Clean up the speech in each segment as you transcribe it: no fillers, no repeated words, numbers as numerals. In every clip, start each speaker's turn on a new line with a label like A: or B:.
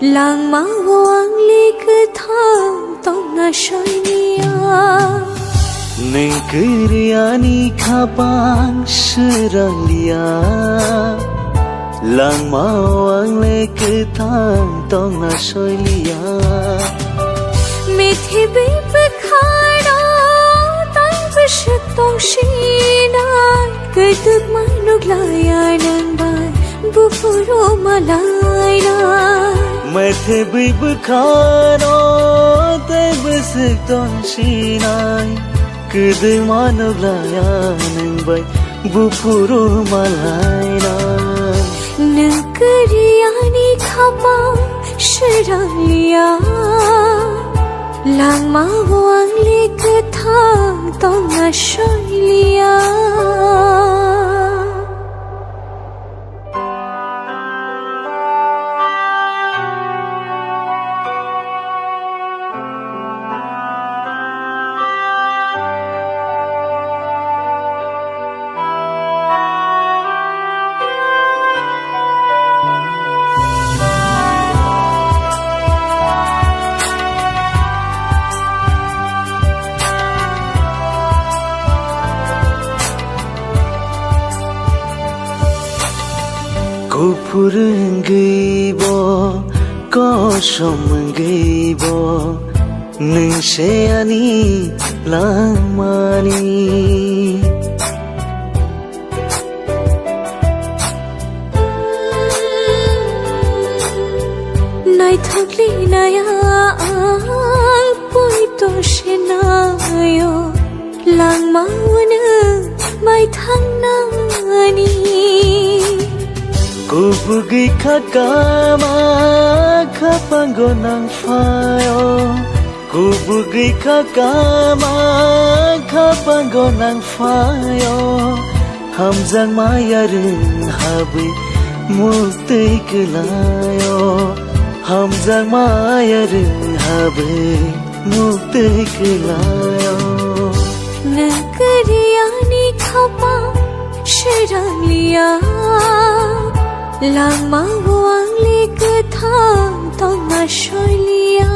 A: lang mau ang likthang tong na shoynia
B: neng kriani khapang seralia lang mau ang likthang tong na shoylia
A: mithi bi bekhara tang bishak tong shinai kaituk manuk laya nang bai bufuro malai na
B: Mathe bi bukharo te bisik ton shinai kudai manuk laya nang bai bufuro malai na
A: Nagriani khapa shiralia lang mau ang likthang tong na shoylia
B: Kupur gaibo kosam gaibo nung seani lamani
A: nai thakli naya al poi to shenayo lang mauna mai thang nani
B: Kubugi kakama kapango nang fayo Kubugi kakama kapango nang fayo Hamzang mayarin habi mukti kelayo Hamzang mayarin habi mukti kelayo
A: Nagriani khapa shiralia lang mau ang likthang tong na shoylia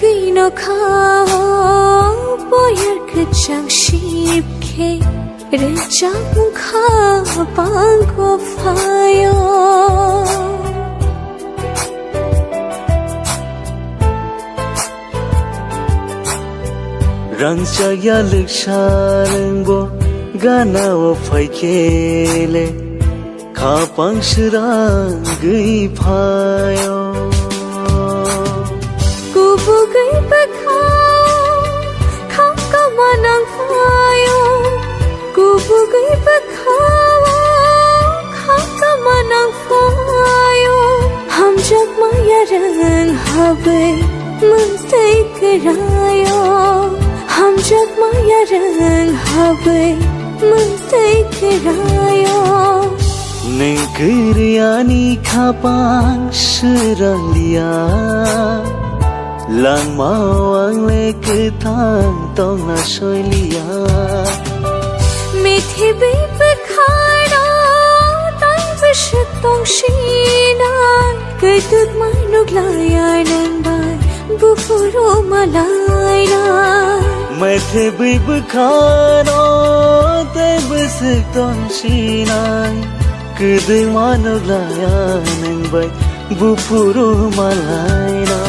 A: Gino khao boyer kachang ship ke rejang kha pango fayo
B: Rang chaya likshareng bo gana wo faikele khapang shirang gai phayo
A: Kubugai bekhao kham ka manang fayo Kubugai bekhao kham ka manang fayo Ham jak mayaran habe muntai karayo Ham jak mayaran habe muntai karayo
B: Neng kriani khapang seralia lang mau ang likthang tong na shoylia
A: mithi bi bekhara tang bishak tong shinai kaituk manuk laya nang bai bufuro malai na
B: Mathe bi bukharo te bisik ton shinai kudai manuk laya nang bai bufuro malai na